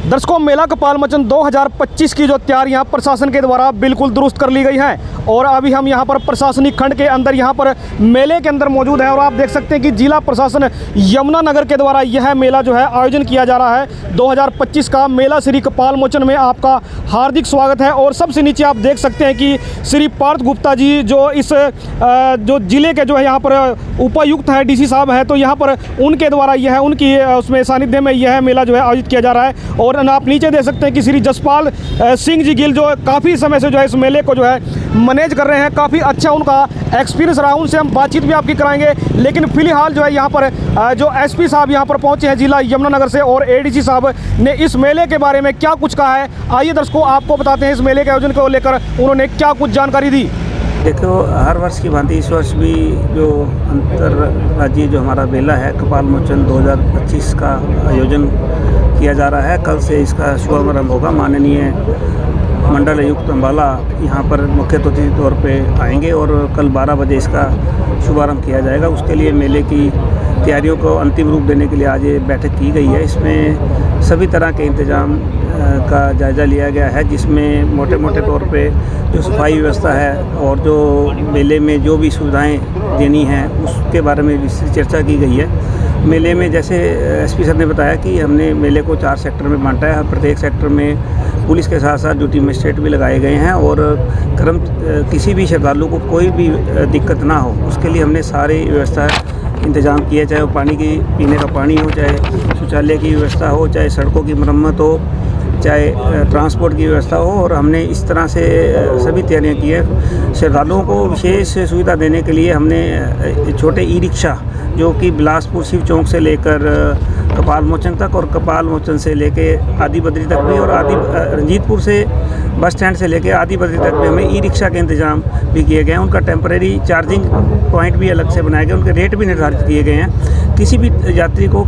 दर्शकों, मेला कपालमोचन 2025 की जो तैयारियां प्रशासन के द्वारा बिल्कुल दुरुस्त कर ली गई हैं और अभी हम यहां पर प्रशासनिक खंड के अंदर यहां पर मेले के अंदर मौजूद हैं और आप देख सकते हैं कि जिला प्रशासन यमुनानगर के द्वारा यह मेला जो है आयोजन किया जा रहा है। 2025 का मेला श्री कपालमोचन में आपका हार्दिक स्वागत है। और सबसे नीचे आप देख सकते हैं कि श्री पार्थ गुप्ता जी जो इस जो जिले के जो है यहाँ पर उपायुक्त है, डीसी साहब है, तो यहाँ पर उनके द्वारा यह उनकी उसमें सानिध्य में यह मेला जो है आयोजित किया जा रहा है। और आप नीचे देख सकते हैं कि श्री जसपाल सिंह जी गिल जो काफ़ी समय से जो है इस मेले को जो है मैनेज कर रहे हैं। काफ़ी अच्छा उनका एक्सपीरियंस रहा, उनसे हम बातचीत भी आपकी कराएंगे। लेकिन फिलहाल जो है यहाँ पर जो एसपी साहब यहाँ पर पहुँचे हैं जिला यमुनानगर से और एडीसी साहब ने इस मेले के बारे में क्या कुछ कहा है, आइए दर्शकों आपको बताते हैं इस मेले के आयोजन को लेकर उन्होंने क्या कुछ जानकारी दी। देखो, हर वर्ष की भांति इस वर्ष भी जो अंतर्राज्यीय जो हमारा मेला है कपालमोचन 2025 का आयोजन किया जा रहा है। कल से इसका शुभारंभ होगा। माननीय मंडल आयुक्त अम्बाला यहाँ पर मुख्य अतिथि के तौर पे आएंगे और कल 12 बजे इसका शुभारंभ किया जाएगा। उसके लिए मेले की तैयारियों को अंतिम रूप देने के लिए आज ये बैठक की गई है। इसमें सभी तरह के इंतजाम का जायज़ा लिया गया है, जिसमें मोटे मोटे तौर पे जो सफाई व्यवस्था है और जो मेले में जो भी सुविधाएं देनी हैं उसके बारे में विस्तृत चर्चा की गई है। मेले में जैसे एसपी सर ने बताया कि हमने मेले को 4 सेक्टर में बांटा है। प्रत्येक सेक्टर में पुलिस के साथ साथ ड्यूटी मजिस्ट्रेट भी लगाए गए हैं और किसी भी श्रद्धालु को कोई भी दिक्कत ना हो उसके लिए हमने सारी व्यवस्था इंतज़ाम किया, चाहे वो पानी की पीने का पानी हो, चाहे शौचालय की व्यवस्था हो, चाहे सड़कों की मरम्मत हो, चाहे ट्रांसपोर्ट की व्यवस्था हो। और हमने इस तरह से सभी तैयारियां की है। श्रद्धालुओं को विशेष सुविधा देने के लिए हमने छोटे ई रिक्शा जो कि बिलासपुर शिव चौक से लेकर कपालमोचन तक और कपालमोचन से लेके आदि बद्री तक भी और रंजीतपुर से बस स्टैंड से लेके आदि बद्री तक भी हमें ई रिक्शा के इंतजाम भी किए गए हैं। उनका टेम्परेरी चार्जिंग पॉइंट भी अलग से बनाए गए, उनके रेट भी निर्धारित किए गए हैं। किसी भी यात्री को,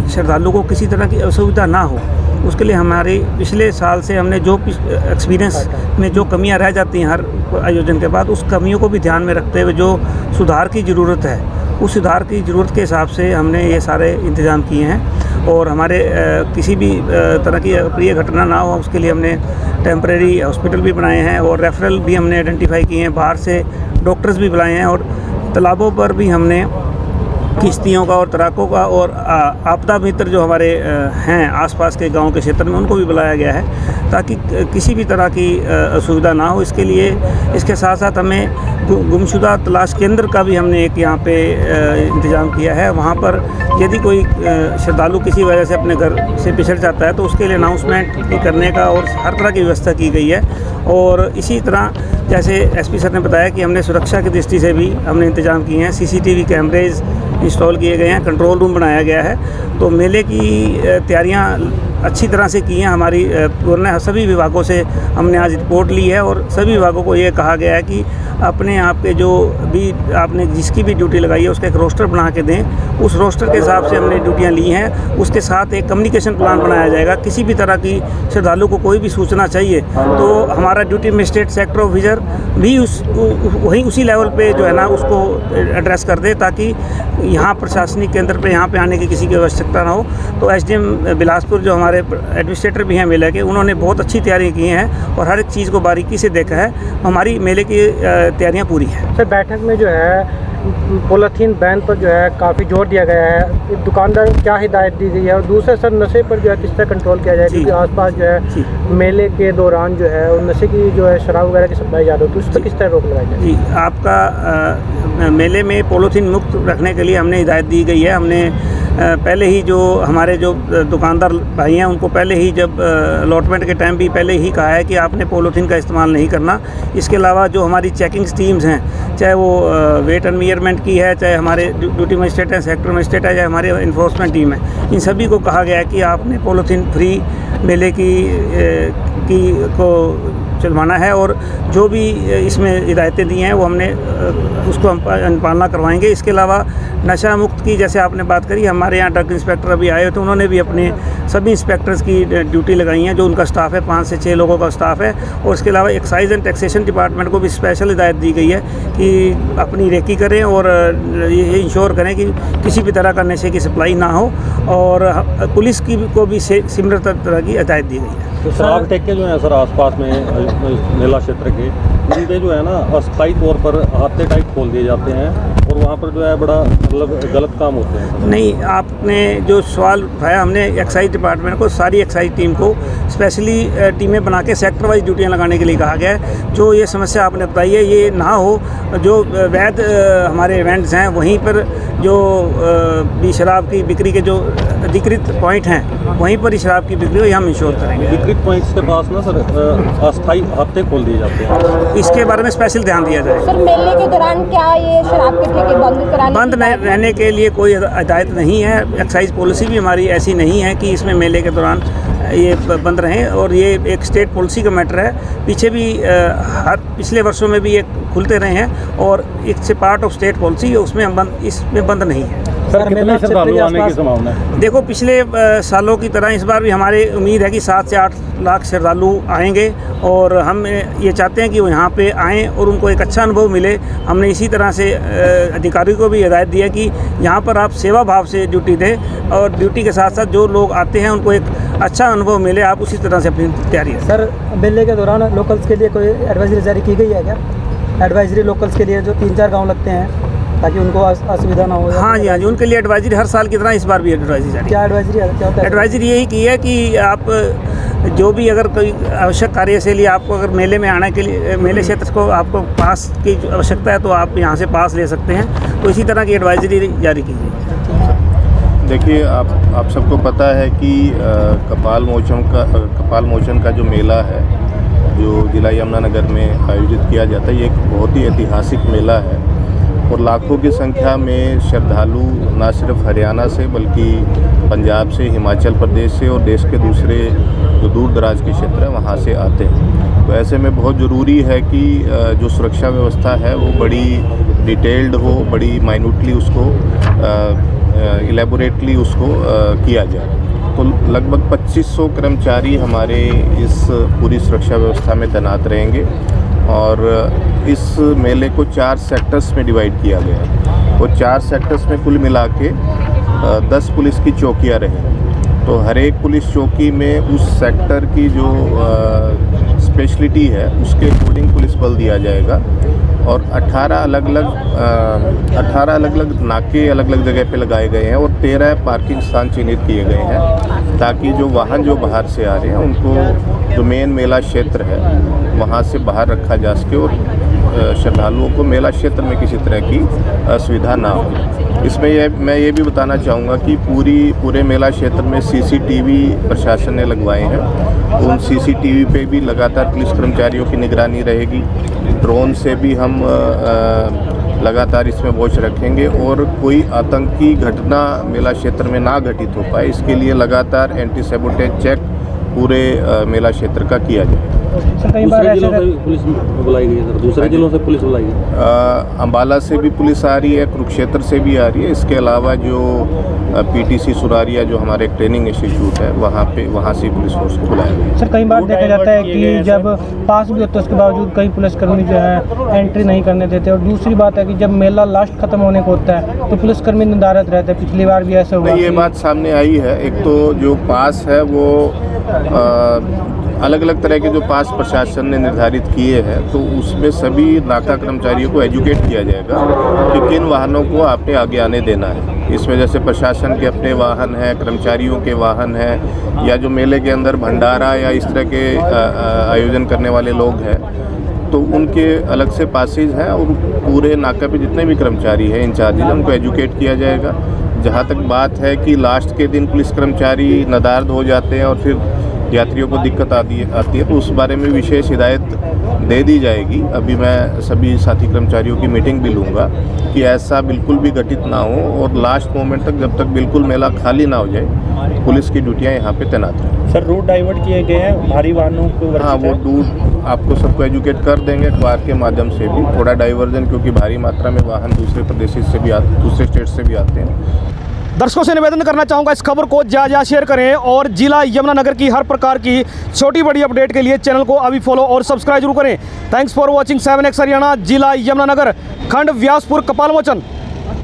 श्रद्धालु को किसी तरह की असुविधा ना हो उसके लिए हमारे पिछले साल से हमने जो एक्सपीरियंस में जो कमियां रह जाती हैं हर आयोजन के बाद, उस कमियों को भी ध्यान में रखते हुए जो सुधार की ज़रूरत है उस सुधार की ज़रूरत के हिसाब से हमने ये सारे इंतज़ाम किए हैं। और हमारे किसी भी तरह की अप्रिय घटना ना हो उसके लिए हमने टेम्परेरी हॉस्पिटल भी बनाए हैं और रेफरल भी हमने आइडेंटिफाई किए हैं, बाहर से डॉक्टर्स भी बुलाए हैं। और तालाबों पर भी हमने किश्तियों का और तैराकों का और आपदा मित्र जो हमारे हैं आसपास के गांव के क्षेत्र में उनको भी बुलाया गया है ताकि किसी भी तरह की असुविधा ना हो। इसके लिए इसके साथ साथ हमें गुमशुदा तलाश केंद्र का भी हमने एक यहाँ पे इंतज़ाम किया है। वहाँ पर यदि कोई श्रद्धालु किसी वजह से अपने घर से पिछड़ जाता है तो उसके लिए अनाउंसमेंट करने का और हर तरह की व्यवस्था की गई है। और इसी तरह जैसे एसपी सर ने बताया कि हमने सुरक्षा की दृष्टि से भी हमने इंतजाम किए हैं। सीसीटीवी कैमरेज इंस्टॉल किए गए हैं, कंट्रोल रूम बनाया गया है। तो मेले की तैयारियां अच्छी तरह से की हैं। हमारी पूर्ण सभी विभागों से हमने आज रिपोर्ट ली है और सभी विभागों को ये कहा गया है कि अपने आप के जो भी आपने जिसकी भी ड्यूटी लगाई है उसका एक रोस्टर बना के दें। उस रोस्टर के हिसाब से हमने ड्यूटियां ली हैं। उसके साथ एक कम्युनिकेशन प्लान बनाया जाएगा। किसी भी तरह की श्रद्धालु को कोई भी सूचना चाहिए तो हमारा ड्यूटी मजिस्ट्रेट सेक्टर ऑफिसर भी वहीं उसी लेवल पे जो है ना उसको एड्रेस कर दे ताकि यहाँ प्रशासनिक केंद्र पे यहाँ पे आने की किसी की आवश्यकता ना हो। तो एसडीएम बिलासपुर जो हमारे एडमिनिस्ट्रेटर भी हैं मेले के, उन्होंने बहुत अच्छी तैयारी की हैं और हर एक चीज़ को बारीकी से देखा है। हमारी मेले की तैयारियां पूरी हैं। सर, बैठक में जो है पॉलीथीन बैन पर जो है काफ़ी जोर दिया गया है। दुकानदार क्या हिदायत दी गई है और दूसरे सर नशे पर जो है किस तरह कंट्रोल किया जाए, क्योंकि आसपास जो है मेले के दौरान जो है और नशे की जो है शराब वगैरह की सप्लाई ज़्यादा होती है, उस पर किस तरह रोक लगाई जाए? जी, आपका मेले में पॉलीथीन मुक्त रखने के लिए हमने हिदायत दी गई है। हमने पहले ही जो हमारे जो दुकानदार भाई हैं उनको पहले ही जब अलॉटमेंट के टाइम भी पहले ही कहा है कि आपने पॉलीथीन का इस्तेमाल नहीं करना। इसके अलावा जो हमारी चेकिंग टीम्स हैं, चाहे वो वेट एंड मेजरमेंट की है, चाहे हमारे ड्यूटी मजिस्ट्रेट है, सेक्टर मजिस्ट्रेट है, चाहे हमारे इन्फोर्समेंट टीम है, इन सभी को कहा गया है कि आपने पॉलीथीन फ्री मेले को चलवाना है और जो भी इसमें हिदायतें दी हैं वो हमने उसको हम पालना करवाएंगे। इसके अलावा नशा मुक्त की जैसे आपने बात करी, हमारे यहाँ ड्रग इंस्पेक्टर अभी आए तो उन्होंने भी अपने सभी इंस्पेक्टर्स की ड्यूटी लगाई है, जो उनका स्टाफ है 5 से 6 लोगों का स्टाफ है। और इसके अलावा एक्साइज एंड टैक्सेशन डिपार्टमेंट को भी स्पेशल हिदायत दी गई है कि अपनी रेकी करें और ये इंश्योर करें कि किसी भी तरह का नशे की सप्लाई ना हो, और पुलिस की को भी सिमिलर तरह की हिदायत दी गई है। तो शराब ठेके जो हैं सर आसपास में मेला क्षेत्र के, उनके जो है ना अस्थायी तौर पर हाथे टाइप खोल दिए जाते हैं और वहाँ पर जो है बड़ा मतलब गलत काम होते हैं। नहीं, आपने जो सवाल उठाया, हमने एक्साइज डिपार्टमेंट को, सारी एक्साइज टीम को स्पेशली टीमें बना के सेक्टर वाइज ड्यूटियाँ लगाने के लिए कहा गया है। जो ये समस्या आपने बताई है ये ना हो, जो वैध हमारे इवेंट्स हैं वहीं पर जो भी शराब की बिक्री के जो अधिकृत पॉइंट हैं वहीं पर ही शराब की बिक्री हो, ये हम इंश्योर करेंगे। अधिकृत पॉइंट्स के पास ना सर अस्थायी हाथे खोल दिए जाते हैं, इसके बारे में स्पेशल ध्यान दिया जाए। सर मेले के दौरान क्या ये शराब के ठेके बंद रहने के लिए कोई हिदायत नहीं है। एक्साइज पॉलिसी भी हमारी ऐसी नहीं है कि इसमें मेले के दौरान ये बंद रहें, और ये एक स्टेट पॉलिसी का मैटर है। पीछे भी हर पिछले वर्षों में भी ये खुलते रहे हैं और it's a part of state policy, उसमें हम इसमें बंद नहीं है। सर कितने श्रद्धालु आने की संभावना है? देखो, पिछले सालों की तरह इस बार भी हमारी उम्मीद है कि 7 से 8 लाख श्रद्धालु आएंगे, और हम ये चाहते हैं कि वो यहाँ पे आएँ और उनको एक अच्छा अनुभव मिले। हमने इसी तरह से अधिकारियों को भी हिदायत दी है कि यहाँ पर आप सेवा भाव से ड्यूटी दें, और ड्यूटी के साथ साथ जो लोग आते हैं उनको एक अच्छा अनुभव मिले। आप उसी तरह से अपनी तैयारी है। सर मेले के दौरान लोकल्स के लिए कोई एडवाइजरी जारी की गई है क्या? एडवाइजरी लोकल्स के लिए जो 3-4 गाँव लगते हैं ताकि उनको असुविधा ना हो। हाँ जी, उनके लिए एडवाइजरी हर साल की तरह इस बार भी एडवाइजरी जारी। क्या एडवाइजरी है? क्या होता है? एडवाइजरी यही की है कि आप जो भी अगर कोई आवश्यक कार्य से लिए आपको अगर मेले में आने के लिए, मेले क्षेत्र को आपको पास की आवश्यकता है तो आप यहाँ से पास ले सकते हैं। तो इसी तरह की एडवाइजरी जारी की गई। देखिए, आप सबको पता है कि कपाल मोचन का जो मेला है, जो जिला यमुनानगर में आयोजित किया जाता है, ये एक बहुत ही ऐतिहासिक मेला है और लाखों की संख्या में श्रद्धालु न सिर्फ हरियाणा से बल्कि पंजाब से, हिमाचल प्रदेश से और देश के दूसरे जो दूर दराज के क्षेत्र हैं वहाँ से आते हैं। तो ऐसे में बहुत ज़रूरी है कि जो सुरक्षा व्यवस्था है वो बड़ी डिटेल्ड हो, बड़ी माइन्यूटली उसको इलेबोरेटली उसको किया जाए। तो लगभग 2500 कर्मचारी हमारे इस पूरी सुरक्षा व्यवस्था में तैनात रहेंगे और इस मेले को 4 सेक्टर्स में डिवाइड किया गया है और 4 सेक्टर्स में कुल मिला के 10 पुलिस की चौकियाँ रहेंगी। तो हर एक पुलिस चौकी में उस सेक्टर की जो स्पेशलिटी है उसके अकॉर्डिंग पुलिस बल दिया जाएगा और 18 अलग अलग नाके अलग अलग जगह पे लगाए गए हैं और 13 पार्किंग स्थान चिन्हित किए गए हैं ताकि जो वाहन जो बाहर से आ रहे हैं उनको जो मेन मेला क्षेत्र है वहाँ से बाहर रखा जा सके और श्रद्धालुओं को मेला क्षेत्र में किसी तरह की असुविधा ना हो। इसमें मैं ये भी बताना चाहूँगा कि पूरे मेला क्षेत्र में CCTV प्रशासन ने लगवाए हैं। उन CCTV पे भी लगातार पुलिस कर्मचारियों की निगरानी रहेगी। ड्रोन से भी हम लगातार इसमें वॉच रखेंगे और कोई आतंकी घटना मेला क्षेत्र में ना घटित हो पाए, इसके लिए लगातार एंटी सैबोटेज चेक पूरे मेला क्षेत्र का किया जाए। दूसरे जिलों से पुलिस बुलाई गई है सर? दूसरे जिलों से पुलिस बुलाई गई है? अम्बाला से भी पुलिस आ रही है, कुरुक्षेत्र से भी आ रही है। इसके अलावा जो PTC सुरारिया जो हमारे ट्रेनिंग इंस्टीट्यूट है वहाँ से पुलिस फोर्स को बुलाया गया। सर कई बार देखा जाता है कि जब पास भी होते हैं उसके बावजूद कई पुलिसकर्मी जो है एंट्री नहीं करने देते, और दूसरी बात है कि जब मेला लास्ट खत्म होने को होता है तो पुलिसकर्मी निर्धारित रहते हैं। पिछली बार भी ऐसा हुआ। ये बात सामने आई है। एक तो जो पास है वो अलग अलग तरह के जो पास प्रशासन ने निर्धारित किए हैं तो उसमें सभी नाका कर्मचारियों को एजुकेट किया जाएगा कि किन वाहनों को आपने आगे आने देना है। इसमें जैसे प्रशासन के अपने वाहन हैं, कर्मचारियों के वाहन हैं, या जो मेले के अंदर भंडारा या इस तरह के आयोजन करने वाले लोग हैं तो उनके अलग से पासेज हैं और पूरे नाका पे जितने भी कर्मचारी हैं इंचार्ज हैं उनको एजुकेट किया जाएगा। जहाँ तक बात है कि लास्ट के दिन पुलिस कर्मचारी नदारद हो जाते हैं और फिर यात्रियों को दिक्कत आती है तो उस बारे में विशेष हिदायत दे दी जाएगी। अभी मैं सभी साथी कर्मचारियों की मीटिंग भी लूँगा कि ऐसा बिल्कुल भी घटित ना हो और लास्ट मोमेंट तक जब तक बिल्कुल मेला खाली ना हो जाए पुलिस की ड्यूटियाँ यहाँ पे तैनात रहें। सर रूट डाइवर्ट किए गए हैं भारी वाहनों को। हाँ, वो रूट आपको सबको एजुकेट कर देंगे अखबार के माध्यम से भी, थोड़ा डाइवर्जन, क्योंकि भारी मात्रा में वाहन दूसरे प्रदेश से भी दूसरे स्टेट से भी आते हैं। दर्शकों से निवेदन करना चाहूँगा इस खबर को ज़्यादा शेयर करें और जिला यमुनानगर की हर प्रकार की छोटी बड़ी अपडेट के लिए चैनल को अभी फॉलो और सब्सक्राइब जरूर करें। Thanks for watching 7X Haryana, जिला यमुनानगर, खंड व्यासपुर, कपाल मोचन।